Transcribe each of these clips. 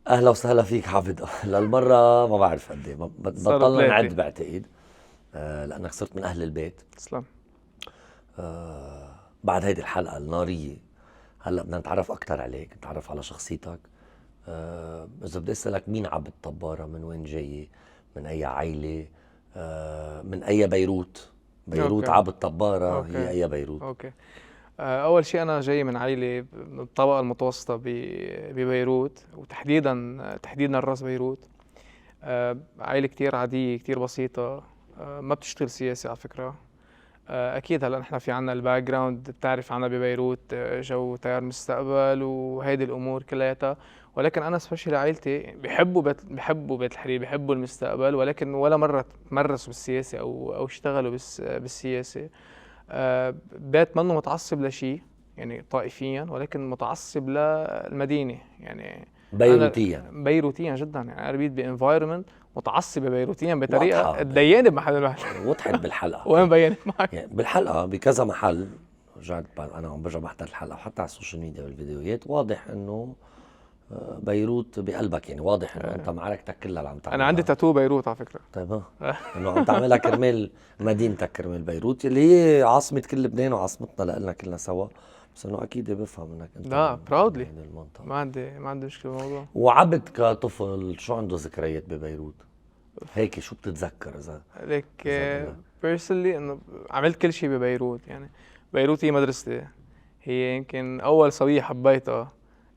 اهلا وسهلا فيك حافظ. للمره ما بعرف قد ايه صاروا بطلنا ثلاثة. نعد بعتقد. لانك صرت من اهل البيت. تسلم. بعد هيدي الحلقه الناريه هلا بدنا نتعرف اكثر عليك، نتعرف على شخصيتك. اذا بدي اسالك، مين عبد طباره؟ من وين جاي؟ من اي عائله؟ من اي بيروت؟ بيروت اوكي. عبد طباره هي اوكي. اي بيروت؟ اوكي. اول شيء انا جاي من عائله من الطبقه المتوسطه ببيروت، وتحديدا راس بيروت. عائله كتير عاديه، كتير بسيطه. ما بتشتغل سياسه على فكره. اكيد هلا نحن في عنا الباك جراوند بتعرف عنا ببيروت، جو تيار مستقبل وهيدي الامور كلياتها. ولكن انا سبيشلي عائلتي بيحبوا بيت الحرير، بيحبوا المستقبل، ولكن ولا مره تمرسوا بالسياسه او اشتغلوا بالسياسه. بيت منه متعصب لشيء يعني طائفيا، ولكن متعصب للمدينه يعني. انا بيروتيا. بيروتيا جدا، يعني انا ربيت بانفايرمنت متعصبه بيروتيا بطريقه واضحه تضايقني بمحل الواحد. وضحت بالحلقه. وين بينت معك؟ يعني بالحلقه بكذا محل، رجعت بعد انا عم برجع بحضر الحلقه وحتى على السوشيال ميديا والفيديوهات، واضح انه بيروت بقلبك. يعني واضح انه انت معركتك كلها اللي عم انا عندي تعملها. تاتو بيروت على فكره. طيب انه عم تعملها كرمال مدينتك، كرمال بيروت اللي هي عاصمة كل لبنان وعاصمتنا لنا كلنا سوا. بس انه اكيد بفهم انك انت لا، من براودلي. هيدي المنطقة. ما عندي مشكله بالموضوع. وعبد كطفل شو عنده ذكريات ببيروت؟ هيك شو بتتذكر ليك اذا بقول لك؟ بيرسونلي انه عملت كل شيء ببيروت يعني. بيروت هي مدرستي. هي يمكن اول سوية حبيتها.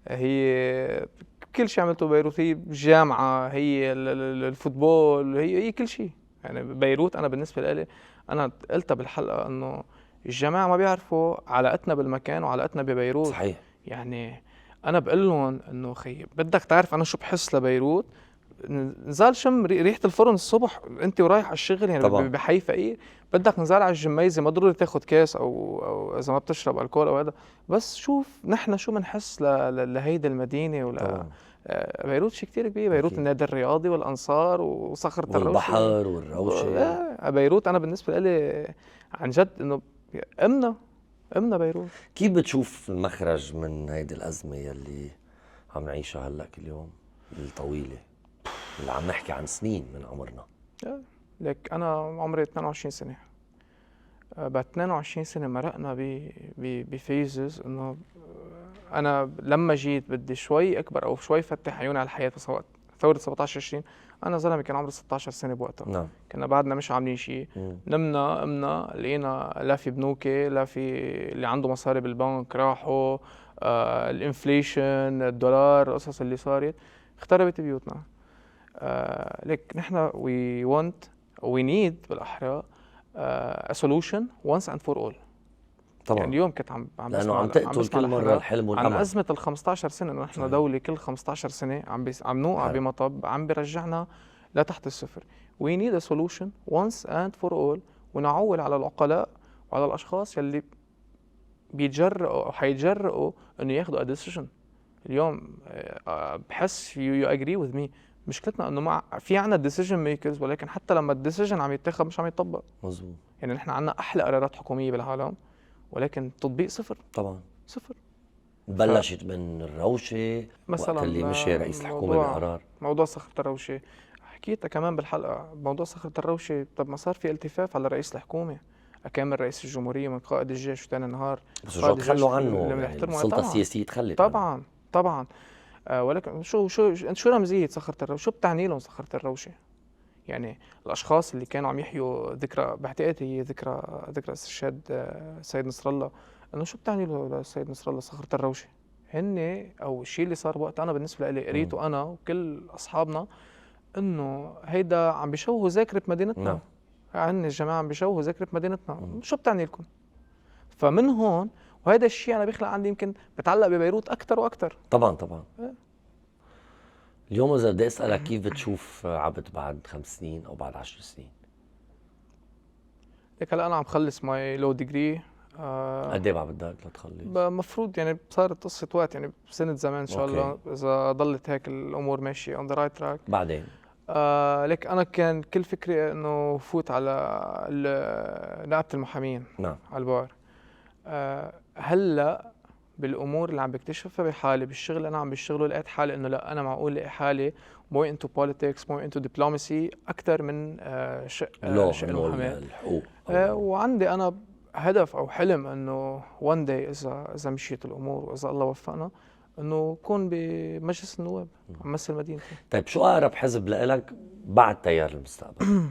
هي كل شيء عملته ببيروت. هي الجامعه، هي الفوتبول، هي كل شيء. يعني بيروت انا بالنسبه لي، انا قلتها بالحلقه انه الجماعه ما بيعرفوا علاقتنا بالمكان وعلاقتنا ببيروت. صحيح. يعني انا بقول لهم انه خي بدك تعرف انا شو بحس لبيروت. نزال شم ريحة الفرن الصبح انت ورايح على الشغل، يعني طبعا. بحي فقير. بدك نزال على الجميزة، ما ضروري تاخد كاس او اذا ما بتشرب الكول او هذا. بس شوف نحن شو بنحس لهيدي المدينة ولا. طبعا. بيروت شيء كتير كبير. بيروت اكيد. النادي الرياضي والانصار وصخرة الروشة. والبحر والروشة. بيروت انا بالنسبة لي عن جد انه امنا امنا بيروت. كيف بتشوف المخرج من هيدي الأزمة يلي عم نعيشها هلا كل يوم، الطويلة اللي عم نحكي عن سنين من عمرنا؟ لك انا عمري 22 سنة. بعد 22 سنة مرقنا بفيزز انه انا لما جيت بدي شوي اكبر او شوي فتح عيوني على الحياة. سواء ثورة 17 20، انا زلمة كان عمري 16 سنة بوقتها. نعم. كنا بعدنا مش عاملين شيء. نمنا قمنا لقينا لا في بنوكي، لا في اللي عنده مصاري بالبنك راحوا. الانفليشن، الدولار، القصص اللي صارت اختربت بيوتنا. لك نحن we want we need بالاحرى a solution once and for all. يعني طبعا. اليوم كنت عم لأنه بسمع عم عم تقتل بسمع كل مرة لحدا الحلم عن والأمل. أزمة ال 15 سنة، إنه نحن صحيح. دولة كل 15 سنة عم نوقع حلو. بمطب عم بيرجعنا لتحت الصفر. We need a solution once and for all. ونعول على العقلاء وعلى الأشخاص يلي بيتجرؤوا أو حيتجرؤوا إنه ياخدوا a decision. اليوم بحس you agree with me. مشكلتنا إنه في عنا decision makers، ولكن حتى لما الديسيجن عم يتاخد مش عم يطبق. مظبوط. يعني نحن عنا أحلى قرارات حكومية بالعالم، ولكن تطبيق صفر. طبعا. صفر. بلشت من الروشة وقت اللي مثلا مشي رئيس الحكومة موضوع بقرار. صخرة الروشة حكيتها كمان بالحلقة. موضوع صخرة الروشة، طب ما صار في التفاف على رئيس الحكومة، أكامل رئيس الجمهورية من قائد الجيش وتاني نهار بس رجعوا قائد الجيش تخلوا اللي عنه، يعني بنحترمه. السلطة طبعا. السياسية تخلت عنه. طبعا. طبعا. ولكن شو رمزية صخرة الروشة؟ شو بتعني لهم صخرة الروشة؟ يعني الأشخاص اللي كانوا عم يحيوا ذكرى، بعتقد هي ذكرى استشهاد السيد نصر الله. إنه شو بتعني له للسيد نصر الله صخرة الروشة؟ هن او الشيء اللي صار وقت انا بالنسبه لي قريته انا وكل اصحابنا، انه هيدا عم بيشوهوا ذاكره مدينتنا. نعم. هن الجماعه عم بيشوهوا ذاكره مدينتنا. شو بتعني لكم؟ فمن هون، وهذا الشيء انا بيخلق عندي يمكن بتعلق ببيروت اكثر واكثر. طبعا. طبعا. اليوم إذا بدي أسألك كيف بتشوف عبد بعد 5 سنين أو بعد 10 سنين؟ لك هلا انا عم خلص ماي لو ديجري. قد إيه بعد بدك لتخلص؟ المفروض يعني صارت قصه وقت، يعني بسنه زمان ان شاء أوكي. الله اذا ضلت هيك الامور ماشيه اون ذا رايت تراك. بعدين. لك انا كان كل فكري انه فوت على نقابه المحامين نعم. على البار. هلا بالامور اللي عم بكتشفها بحالي بالشغل اللي انا عم بشتغله، لقيت حالي انه لا انا معقول لاقي حالي more into politics more into diplomacy اكثر من شق انه المحاماه. الحقوق وعندي انا هدف او حلم انه one day اذا مشيت الامور واذا الله وفقنا انه اكون بمجلس النواب عم مثل مدينتي. طيب شو اقرب حزب لإلك بعد تيار المستقبل؟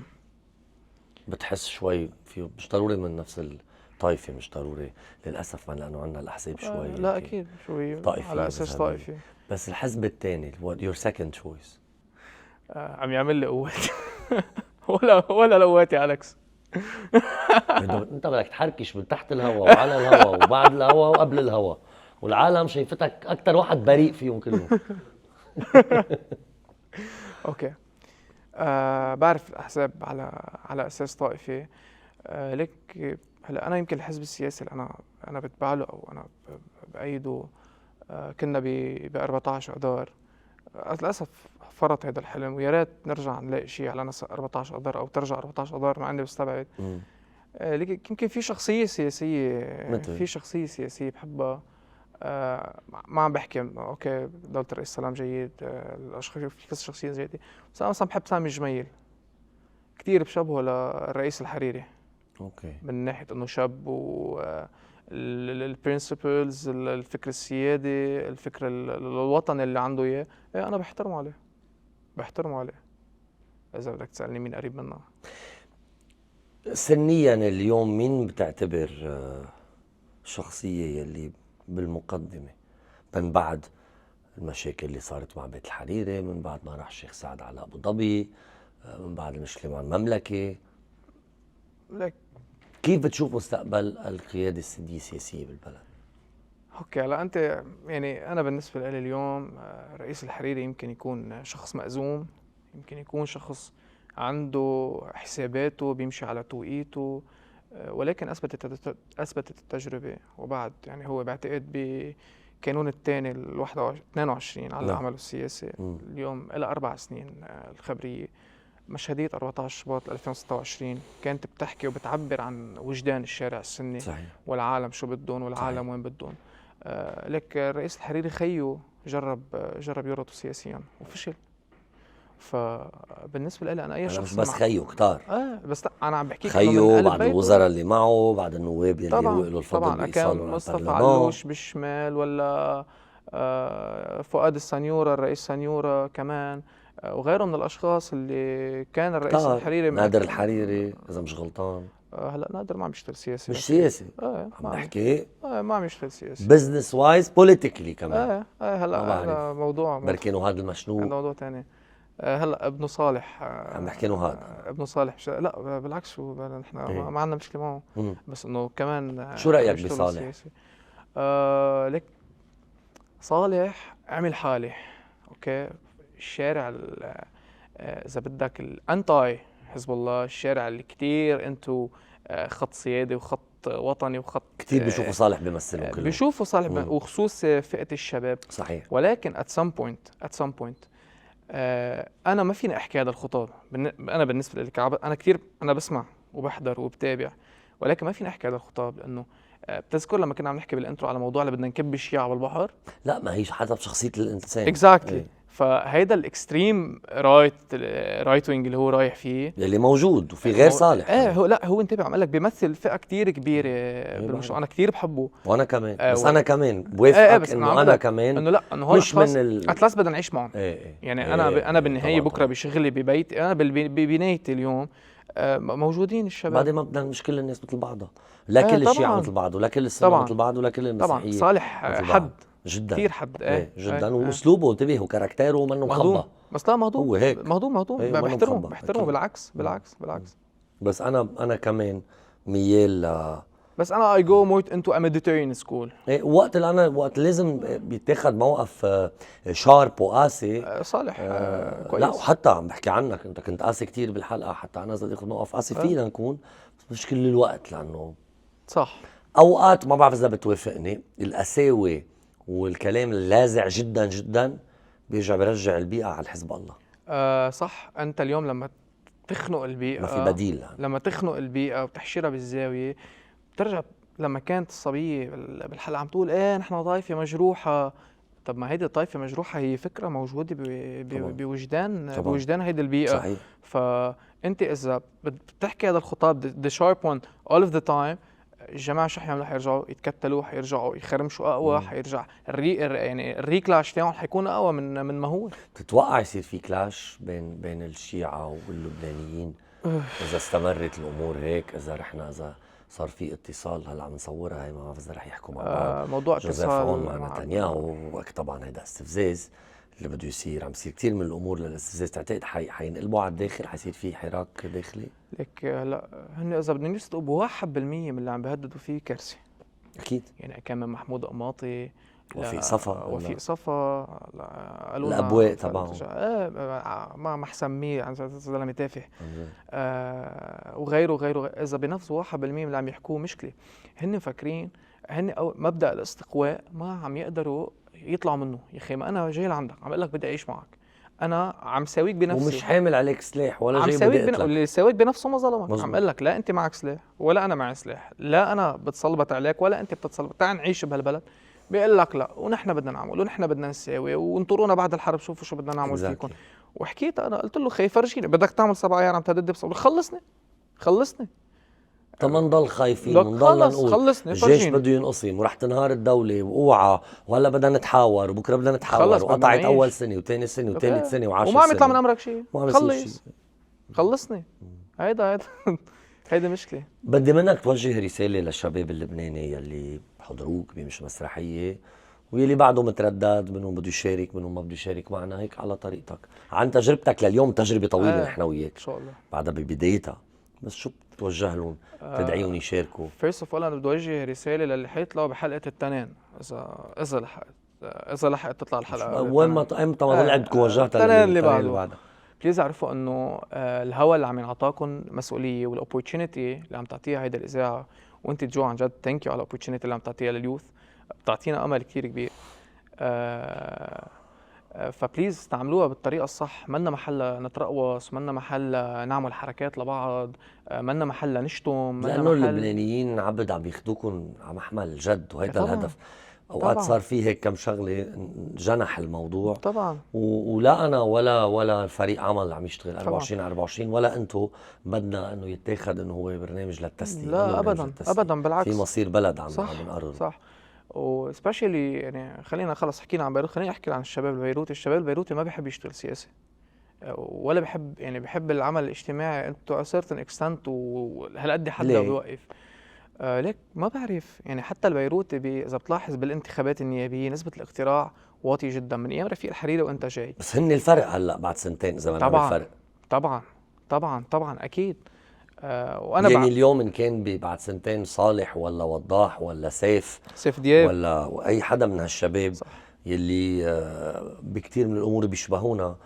بتحس شوي فيه مش ضروري من نفس الطائفه، مش ضروري للاسف، لانه عندنا الاحزاب شوي لا اكيد شوي على اساس طائفي، بس الحزب الثاني your second choice عم يعمل لي قوات ولا لواتي أليكس. انت بدك تحركش من تحت الهواء وعلى الهواء وبعد الهواء وقبل الهواء، والعالم شايفتك اكثر واحد بريء فيهم كلهم. اوكي. بعرف الاحزاب على اساس طائفي. لك هلا انا يمكن الحزب السياسي اللي انا بتبع له او انا بايده كنا ب 14 اذار. للاسف فرط هذا الحلم، ويا ريت نرجع نلاقي شيء على نسق 14 اذار او ترجع 14 اذار، مع اني بستبعد. يمكن في شخصيه سياسيه بحبها. ما عم بحكي اوكي دولة الرئيس سلام جيد، الاشخاص في كذا شخصيه جيده، بس انا مثلا بحب سامي الجميل كثير، بشبهه للرئيس الحريري. اوكي. من ناحيه انه شاب و البرنسبلز، الفكر السيادي، الفكر الوطني اللي عنده اياه، انا بحترمه عليه. اذا بدك تسالني مين قريب منه سنيا اليوم، مين بتعتبر شخصيه يلي بالمقدمه من بعد المشاكل اللي صارت مع بيت الحريري، من بعد ما راح الشيخ سعد على ابو ظبي، من بعد المشكله مع المملكه؟ لك كيف بتشوف مستقبل القياده السياسيه بالبلد؟ اوكي. هلا انت يعني انا بالنسبه لي اليوم الرئيس الحريري يمكن يكون شخص مأزوم، يمكن يكون شخص عنده حساباته بيمشي على توقيته، ولكن اثبتت التجربه وبعد يعني هو بعتقد بكانون الثاني 22 على عمله السياسي اليوم له 4 سنين الخبريه. مشهدية 14 شباط 2026 كانت بتحكي وبتعبر عن وجدان الشارع السني. صحيح. والعالم شو بدهم والعالم صحيح. وين بدهم. لك الرئيس الحريري خيو جرب يورطه سياسيا وفشل. فبالنسبه لي انا اي شخص بس خيو كتار. بس لا انا عم بحكيك خيو بعد الوزراء اللي معه، بعد النواب يلي هو له الفضل طبعا كان مصطفى علوش بالشمال، ولا فؤاد السنيورة الرئيس سنيورة كمان، وغيره من الاشخاص اللي كان الرئيس الحريري نادر الحريري اذا مش غلطان. هلا نادر ما عم يشتغل سياسي، مش سياسي عم نحكي ما عم يشتغل سياسي، بزنس وايز بوليتيكلي كمان. هلا موضوع بركي هذا المشنوق، موضوع ثاني. هلا ابنه صالح عم نحكي هذا ابنه صالح لا بالعكس، شو نحن ما عندنا مشكله معه، بس انه كمان شو رايك بصالح؟ لك صالح عمل حاله اوكي. الشارع اذا بدك الانتاي حزب الله، الشارع اللي كتير انتو خط سيادي وخط وطني وخط كتير بيشوفوا صالح بيمثلهم كلهم، بيشوفوا صالح وخصوص فئة الشباب. صحيح. ولكن at some point انا ما فيني احكي هذا الخطاب. انا بالنسبه لي انا كثير انا بسمع وبحضر وبتابع، ولكن ما فيني احكي هذا الخطاب لانه بتذكر لما كنا عم نحكي بالانترو على موضوع اللي بدنا نكب الشيعة بالبحر؟ لا ما هي حسب شخصيه الانسان. اكزاكتلي. فهيدا الاكستريم رايت وينج اللي هو رايح فيه، اللي موجود وفي غير صالح. هو انتبه عم لك بيمثل فئه كتير كبيره بالمجتمع. انا كتير بحبه وانا كمان بس انا كمان بوافقك انه انا كمان انه لا انه هون مش من اتلاس بدنا نعيش معهم. يعني انا بالنهايه بكره بشغلي ببيتي، انا ببنايتي اليوم موجودين الشباب. بعدين ما بدنا مش كل الناس مثل بعضها، لا كل الشيعة مثل بعض، ولا كل السنة مثل بعض، ولا كل المسيحية. طبعا صالح حد جدا كثير حد جدا واسلوبه انتبه وكاركتيره منه مخبى. بس لا مهضوم، هو هيك مهضوم بحترمه بالعكس. بس انا كمان ميال بس انا I go more into a Mediterranean school. وقت لازم بيتاخد موقف شارب وقاسي. صالح كويس. لا وحتى عم بحكي عنك انت كنت قاسي كتير بالحلقه، حتى انا بدي اخذ موقف قاسي فينا نكون، بس مش كل الوقت، لانه صح اوقات ما بعرف اذا بتوافقني القساوه والكلام اللاذع جدا جدا بيرجع البيئه على حزب الله. صح. انت اليوم لما تخنق البيئه ما في بديل لما تخنق البيئه وتحشرها بالزاويه بترجع لما كانت الصبيه بالحلقه عم تقول ايه نحن طائفه مجروحه. طب ما هيدي الطائفه مجروحه هي فكره موجوده طبعا بوجدان طبعا بوجدان هيدي البيئه. صحيح. فانت اذا بتحكي هذا الخطاب the sharp one all of the time، الجماعه شو حيعملوا؟ حيرجعوا يتكتلوا، حيرجعوا يخرمشوا اقوى، مم. حيرجع يعني الريكلاش تاعهم حيكون اقوى من ما هو. تتوقع يصير في كلاش بين الشيعة واللبنانيين إذا استمرت الأمور هيك، إذا صار في اتصال؟ هلا عم نصورها هي، ما بعرف إذا رح يحكوا مع بعض موضوع جوزيف عون اتصال مع نتنياهو، طبعا هيدا استفزاز اللي بده يصير. عم يصير كثير من الأمور للاستفزاز. تعتقد حينقلبوا على الداخل؟ حيصير في حراك داخلي؟ لك هلا هن اذا بدهم يصدقوا بواحد بالمية من اللي عم بيهددوا فيه كارثه. أكيد. يعني كان من محمود قماطي، وفيق صفا، وفيق صفا، قالوا لنا الأبواق تبعهم ما محسميه عن زلمه تافه، وغيره. اذا بنفسه 1% من اللي عم يحكوه مشكله. هن مفكرين هن مبدا الاستقواء ما عم يقدروا يطلعوا منه. يا اخي ما انا جاي لعندك عم اقول لك بدي اعيش معك، انا عم ساويك بنفسي ومش حامل عليك سلاح ولا عم جاي ساويك بدي اقتلك. اللي ساويك بنفسه ما ظلمك. مزبوط. عم اقول لك لا انت معك سلاح ولا انا معي سلاح، لا انا بتصلبت عليك ولا انت بتتصلبت، تعال نعيش بهالبلد. بيقول لك لا ونحن بدنا نعمل ونحن بدنا نساوي وانطرونا بعد الحرب شوفوا شو بدنا نعمل فيكم. وحكيت انا قلت له خي فرجيني بدك تعمل 7 ايام عم تهدد خلصني. طب ما نضل خايفين لك ونضلنا خلص نقول خلصني الجيش فرجيني. بده ينقسم ورح تنهار الدولة وأوعى، وهلا بدنا نتحاور وبكره بدنا نتحاور، خلص بدنا وقطعت نعيش. أول سنة وثاني سنة لك وثالث سنة وعاشر وما عم يطلع من سنة امرك شيء. وما عم يصير شيء. خلصني. هيدا هيدا مشكلة. بدي منك توجه رسالة للشباب اللبناني يلي حضروك بمش مسرحية ويلي بعده متردد، منهم بده يشارك منهم ما بده يشارك معنا، هيك على طريقتك عن تجربتك لليوم. تجربة طويلة نحن وياك ان شاء الله بعدها ببدايتها، بس شو بتوجه لهم تدعيهم يشاركوا؟ فيرست اوف اول انا بدي اوجه رسالة للي حيطلعوا بحلقة التنين، اذا لحقت تطلع الحلقة. وين ما امتى ما ضل عندكم وجهتها التنين اللي بعدها؟ بعده بليز اعرفوا انه الهوا اللي عم ينعطاكم مسؤولية، والاوبورتونيتي اللي عم تعطيها هيدا الإذاعة، وانت جو عن جد ثانك يو على الاوبورتونيتي اللي عم تعطيها لليوث، بتعطينا امل كثير كبير. فبليز استعملوها بالطريقة الصح. منا محل نترقص، منا محل نعمل حركات لبعض، منا محل نشتم، لأنه اللبنانيين عبد عم ياخدوكم على محمل الجد، وهيدا الهدف. اوقات صار في هيك كم شغله جنح الموضوع طبعا، ولا انا ولا فريق عمل عم يشتغل 24 على 24 ولا انتم بدنا انه يتاخذ انه هو برنامج للتسليه. لا ابدا ابدا، بالعكس في مصير بلد عم نقرر. صح. وسبيشلي يعني خلينا خلص حكينا عن بيروت، خلينا احكي عن الشباب البيروتي. الشباب البيروتي ما بيحب يشتغل سياسي ولا بحب، يعني بحب العمل الاجتماعي to a certain extent، وهالقد حدا بيوقف. ليك ما بعرف يعني حتى البيروتي اذا بتلاحظ بالانتخابات النيابيه نسبه الاقتراع واطي جدا من ايام رفيق الحريري وانت جاي. بس هن الفرق هلا بعد سنتين اذا ما الفرق طبعا اكيد. وانا يعني اليوم ان كان بعد سنتين صالح ولا وضاح ولا سيف دياب ولا اي حدا من هالشباب صح. يلي بكتير من الامور بيشبهونا،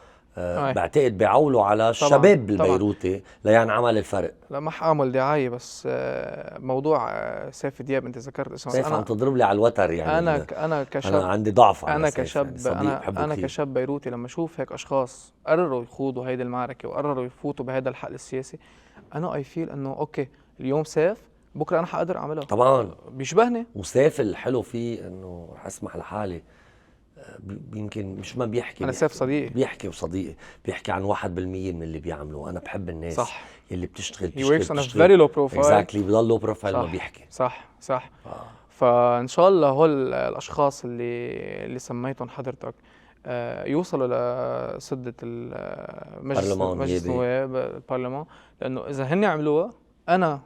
بعتقد بيعولوا على الشباب البيروتي ليعني عمل الفرق. لا ما حاعمل دعايه، بس موضوع سيف دياب انت ذكرت اسمه. سيف عم تضرب لي على الوتر يعني. انا كشاب، انا عندي ضعف على انا سيف كشاب يعني انا كشاب بيروتي لما اشوف هيك اشخاص قرروا يخوضوا هيدي المعركه وقرروا يفوتوا بهذا الحقل السياسي، انا اي فيل انه اوكي اليوم سيف بكره انا حقدر اعملها. طبعا بيشبهني. وسيف الحلو فيه انه رح اسمح لحالي يمكن مش ما بيحكي، انا سيف صديقي بيحكي وصديقي بيحكي عن 1% من اللي بيعملوا. انا بحب الناس صح اللي بتشتغل فيري لو بروفايل. اكزاكتلي بضل لو بروفايل ما بيحكي. صح فان شاء الله هول الاشخاص اللي سميتهم حضرتك يوصلوا لسدة مجلس النواب البرلمان، لانه اذا هن عملوها انا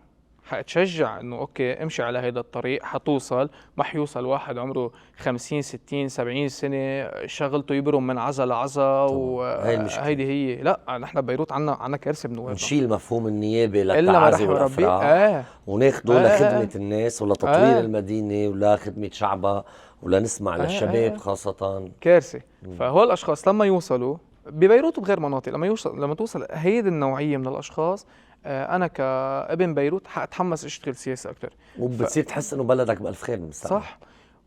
حتشجع انه اوكي امشي على هيدا الطريق، حتوصل. ما حيوصل واحد عمره 50 60 70 سنه شغلته يبرم من عزا لعزا، وهيدي هي لا. نحن ببيروت عنا كارثه بنوابنا. نشيل مفهوم النيابه للتعازي والافراح وناخده لخدمه الناس ولتطوير المدينه ولخدمه شعبها ولنسمع للشباب خاصه. كارثه. فهول الاشخاص لما يوصلوا ببيروت وبغير مناطق، لما توصل هيدي النوعيه من الاشخاص، انا كابن بيروت حاتحمس اشتغل سياسه اكثر، وبتصير تحس انه بلدك بالف خير بالمستقبل. صح.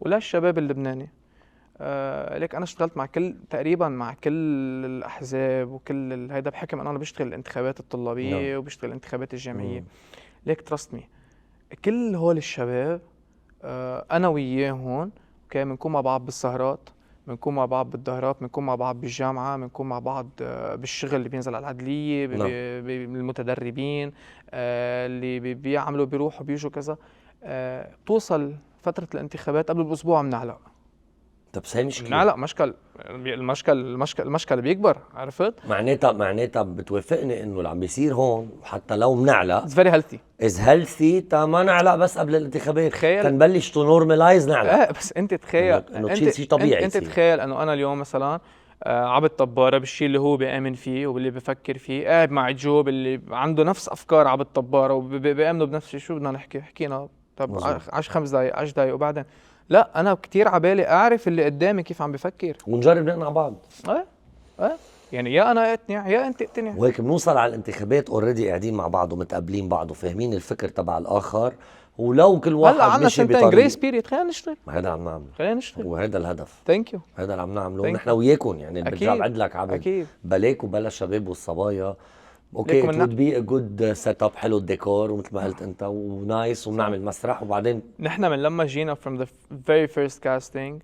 ولا الشباب اللبناني ليك انا اشتغلت تقريبا مع كل الاحزاب وكل هيدا، بحكم انا بشتغل الانتخابات الطلابيه وبشتغل الانتخابات الجامعيه. ليك تراست مي كل هول الشباب انا وياهم اوكي، بنكون مع بعض بالسهرات، بنكون مع بعض بالظهرات، بنكون مع بعض بالجامعه، بنكون مع بعض بالشغل اللي بينزل على العدليه، نعم. المتدربين اللي بيعملوا بيروحوا بيجوا كذا. توصل فتره الانتخابات قبل باسبوع بنعلق. طب بس هي مشكلة. بنعلق مشكل، المشكل بيكبر، عرفت؟ معناتها بتوافقني انه اللي عم بيصير هون حتى لو بنعلق اتس فيري هيلثي. از هيلثي، تا ما نعلق بس قبل الانتخابات، تخيل. تنبلش تو نورماليز نعلق. بس انت تخيل انه تشيل شيء طبيعي انت يصير. تخيل انه انا اليوم مثلا عبد طبارة بالشيء اللي هو بيآمن فيه واللي بفكر فيه، قاعد مع جوب اللي عنده نفس افكار عبد طبارة وبيآمنوا بنفس الشيء. شو بدنا نحكي؟ حكينا طب مظبوط. 5 دقائق 10 دقائق وبعدين لا، انا كتير عبالي اعرف اللي قدامي كيف عم بفكر. ونجرب نقنع بعض. يعني يا انا اقتنع يا انت اقتنع. وهيك بنوصل على الانتخابات اوريدي قاعدين مع بعض ومتقابلين بعض وفاهمين الفكر تبع الاخر، ولو كل هلا واحد عنا مشي سنتين بطريق. جريس بيريد، خلينا نشتغل. ما هذا عم نعمله، خلينا نشتغل. وهذا الهدف، ثانك يو. هذا اللي عم نعمله Thank نحن وياكم. يعني أكيد. برجع بعد لك عبد، اكيد بلاك وبلا الشباب والصبايا. اوكي ليكم it would be a good setup، حلو الديكور ومثل ما قلت انت ونايس، وبنعمل مسرح وبعدين نحن من لما جينا from the very first casting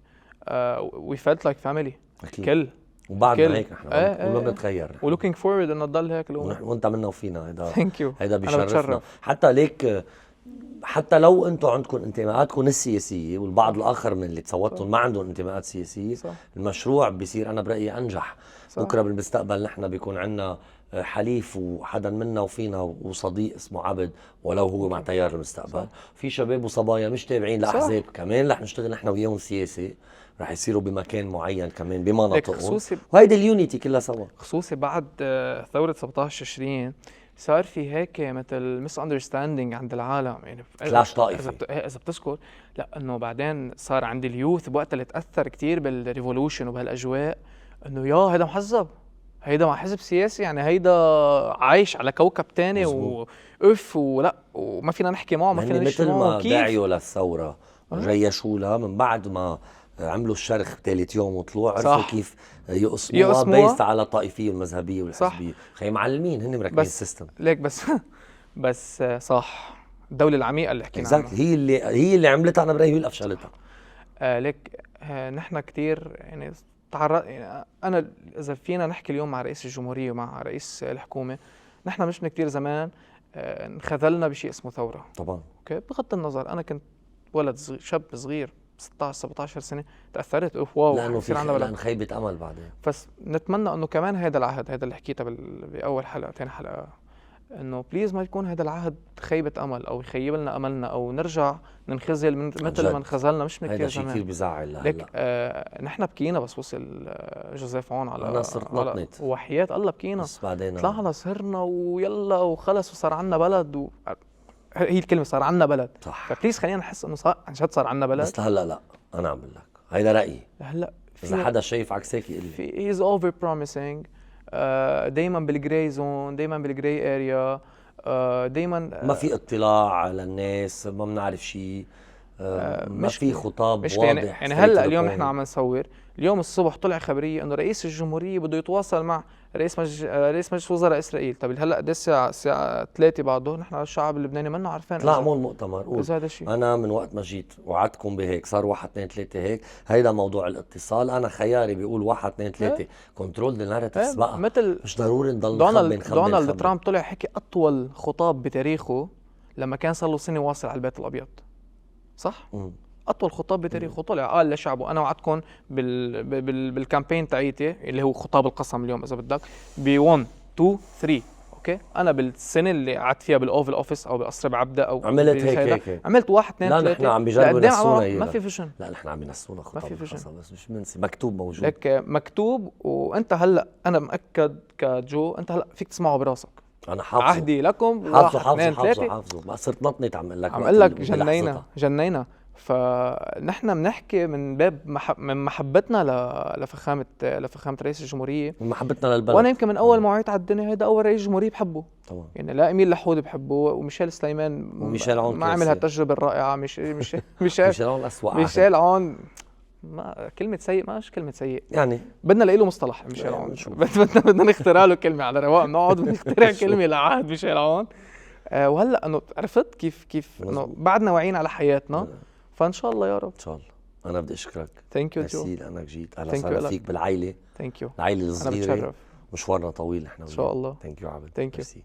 we felt like family. اكيد. كل وبعدنا هيك نحن وما إيه. بنتغير نحن. ولوكينج فورورد انه تضل هيك الامور. وانت منا وفينا، هيدا ثانك يو. هيدا أنا بيشرفنا. بتشرف. حتى ليك حتى لو انتم عندكم انتماءاتكم السياسيه والبعض الاخر من اللي تصوتوا ما عندهم انتماءات سياسيه، صح. المشروع بيصير انا برايي انجح. صح. بكره بالمستقبل نحن بيكون عندنا حليف وحدا منا وفينا وصديق اسمه عبد، ولو هو مع تيار المستقبل. صح. في شباب وصبايا مش تابعين لاحزاب كمان رح نشتغل نحن وياهم سياسي، رح يصيروا بمكان معين كمان بمناطقهم، خصوصي وهيدي اليونيتي كلها سوا. خصوصي بعد ثورة 17 تشرين صار في هيك مثل مس اندرستاندينج عند العالم. يعني كلاش طائفي. اذا بتذكر، لا انه بعدين صار عند اليوث بوقت اللي تاثر كتير بالريفولوشن وبهالاجواء، انه يا هيدا محزب، هيدا مع حزب سياسي، يعني هيدا عايش على كوكب تاني واف ولا وما فينا نحكي معه، ما فينا نحكي مثل معه. ما داعيوا للثوره وجيشوا لها من بعد ما عملوا الشرخ ثالث يوم وطلوع، عرفوا صح. كيف يقسموها بيست على الطائفيه والمذهبيه والحزبيه. خي معلمين هن مركبين السيستم. ليك بس صح، الدوله العميقه اللي حكينا عنها هي اللي عملتها، انا برايي هي اللي افشلتها. ليك نحن كتير يعني يعني انا اذا فينا نحكي اليوم مع رئيس الجمهوريه ومع رئيس الحكومه، نحن مش من كتير زمان انخذلنا بشيء اسمه ثوره. طبعا اوكي، بغض النظر انا كنت ولد شاب صغير 16 17 سنه، تاثرت واو لانه في عندنا لان خيبه امل بعدين. بس نتمنى انه كمان هذا العهد، هذا اللي حكيته باول حلقه ثاني حلقه، انه بليز ما يكون هذا العهد خيبه امل او يخيب لنا املنا او نرجع ننخزل مثل ما انخزلنا مش من كثير زمان. هذا شيء كثير بزعل. ليك نحن بكينا بس وصل جوزيف عون على انا صرت نطنت وحياة الله بكينا، بس بعدين طلعنا سهرنا ويلا وخلص وصار عنا بلد هي الكلمه صار عنا بلد. صح. فبليز خلينا نحس انه صار عن جد صار عنا بلد. بس هلا لا، انا عم بقول لك هيدا رايي. هلا اذا حدا شايف عكسك يقول لي. في هيز اوفر بروميسينج، دائما بالجراي زون، دائما بالجراي اريا، دائما ما في اطلاع على الناس، ما بنعرف شيء، ما في خطاب مش واضح. يعني هلا اليوم نحن عم نصور، اليوم الصبح طلع خبريه انه رئيس الجمهوريه بده يتواصل مع رئيس مجلس وزراء اسرائيل. طب هلا قد الساعه 3 بعده، نحن الشعب اللبناني منا عارفين. طلع عمول مؤتمر قول هذا الشيء انا من وقت ما جيت وعدتكم بهيك، صار 1 2 3 هيك. هيدا موضوع الاتصال، انا خياري بيقول 1 2 3 كنترول ذا ناريتيفز بقى، مثل مش ضروري نضل دونالد ترامب طلع حكي اطول خطاب بتاريخه لما كان صار له سنه واصل على البيت الابيض، صح؟ اطول خطاب بتاريخه. طلع قال لشعبه انا وعدكم بالكامبين تاعيتي اللي هو خطاب القسم اليوم اذا بدك ب 1 2 3. اوكي، انا بالسنه اللي قعدت فيها بالاوفل اوفيس او بقصر بعبده او عملت هيك عملت 1 2 3. لا نحن عم بيجربوا ينسونا، ما في فيجن. لا نحن عم ينسونا خطاب القسم، بس مش منسي، مكتوب موجود. لك مكتوب. وانت هلا انا مأكد كجو انت هلا فيك تسمعه براسك. انا حافظه، عهدي لكم حافظه ما صرت نطنت. عم اقول لك جنينا. فنحن بنحكي من باب من محبتنا لفخامه رئيس الجمهوريه، من محبتنا للبلد. وانا يمكن من اول ما وعيت على الدنيا هيدا اول رئيس جمهوريه بحبه طبعا. يعني لا اميل لحود بحبه وميشيل سليمان وميشيل عون ما عمل هالتجربه الرائعه. ميشيل عون اسوء. ميشيل عون ما كلمه سيء، ماش كلمه سيء يعني بدنا نلاقي له مصطلح ميشيل عون. بدنا نخترع له كلمه على رواق، نقعد ونخترع كلمه لعهد ميشيل عون. وهلا انه عرفت كيف انه مظبوط. بعدنا واعيين على حياتنا، فان شاء الله يا رب. ان شاء الله. انا بدي اشكرك، ثانك يو جو، ميرسي لانك جيت. اهلا Thank you وسهلا لك. فيك بالعائله، ثانك يو. العائله انا الصغيره، بتشرف مشوارنا طويل نحن ان شاء الله. ثانك يو عبد، Thank you. ميرسي.